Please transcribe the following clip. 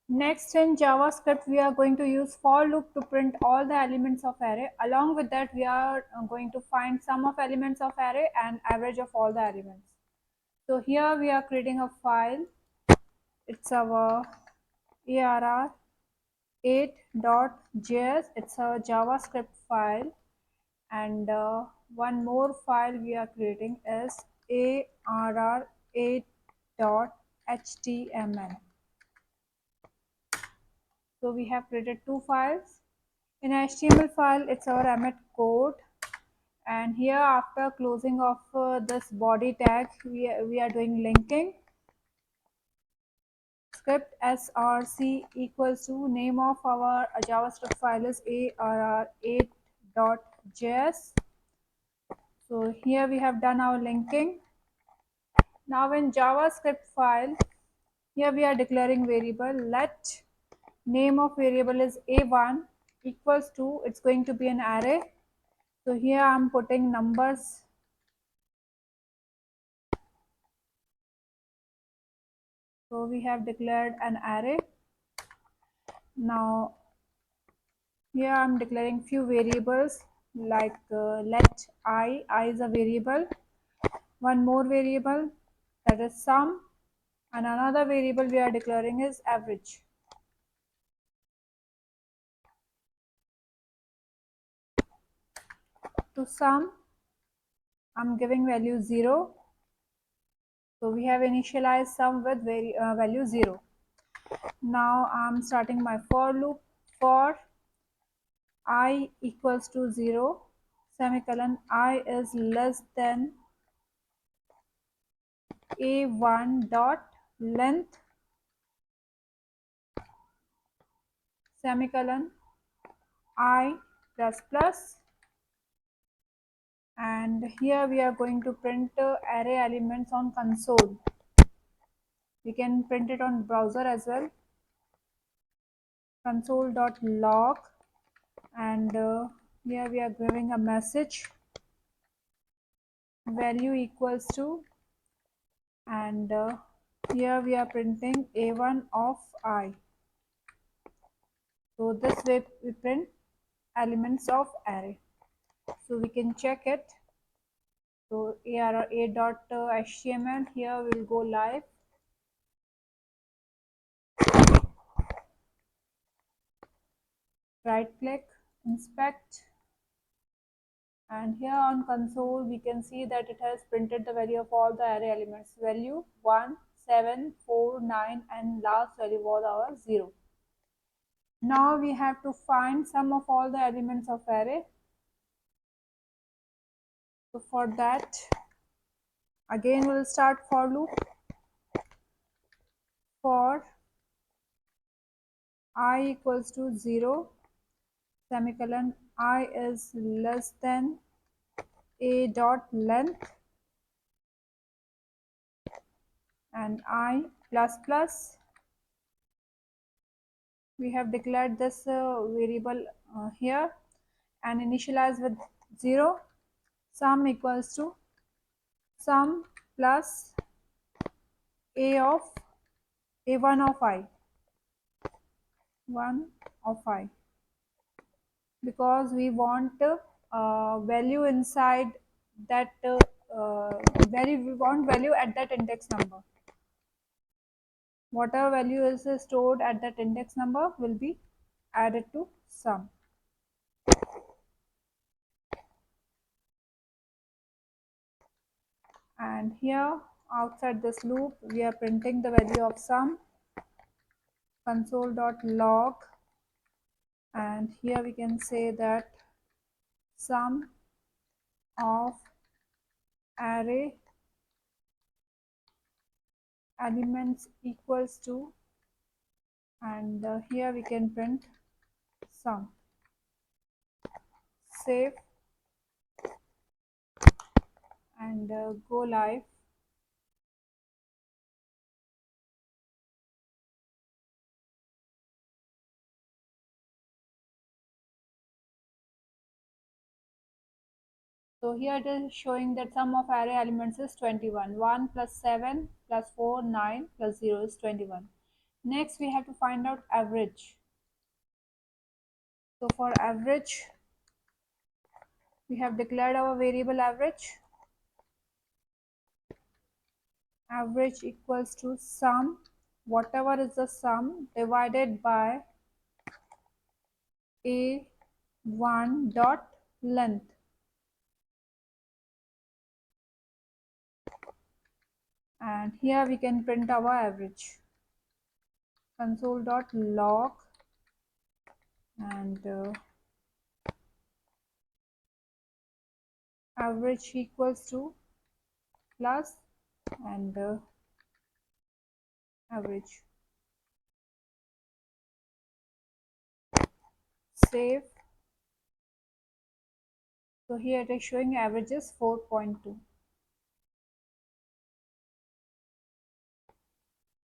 Next, in JavaScript, we are going to use for loop to print all the elements of array. Along with that, we are going to find sum of elements of array and average of all the elements. So here we are creating a file. It's our arr8.js. It's a JavaScript file, and one more file we are creating is arr8.html. So we have created two files. In HTML file, it's our emit code, and here after closing of this body tag, we are doing linking. Script src equals to name of our JavaScript file is arr8.js. So here we have done our linking. Now in JavaScript file, here we are declaring variable. Let name of variable is a1 equals to, it's going to be an array. So here I'm putting numbers. So we have declared an array. Now here I'm declaring few variables like let I is a variable, one more variable that is sum, and another variable we are declaring is average. To sum, I'm giving value 0. So we have initialized sum with value 0. Now I'm starting my for loop. For I equals to 0, semicolon, I is less than a1 dot length, semicolon, I plus plus, and here we are going to print array elements on console. We can print it on browser as well, console.log, and here we are giving a message value equals to, and here we are printing a1 of I. So this way we print elements of array. So we can check it. So arr8.html, here we will go live. Right click, inspect, and here on console we can see that it has printed the value of all the array elements. Value 1, 7, 4, 9, and last value was our 0. Now we have to find sum of all the elements of array. So for that, again we'll start for loop. For I equals to 0, semicolon, I is less than a dot length, and I plus plus. We have declared this variable here and initialize with 0. Sum equals to sum plus a of a1 of I, 1 of I, because we want value inside that value, we want value at that index number. Whatever value is stored at that index number will be added to sum. And here outside this loop we are printing the value of sum, console.log, and here we can say that sum of array elements equals to, and here we can print sum. Save and go live. So here it is showing that sum of array elements is 21. 1 plus 7 plus 4, 9 plus 0 is 21. Next we have to find out average. So for average, we have declared our variable average. Average equals to sum, whatever is the sum, divided by a1 dot length. And here we can print our average. Console.log and average equals to plus and average. Save. So here it is showing average is 4.2.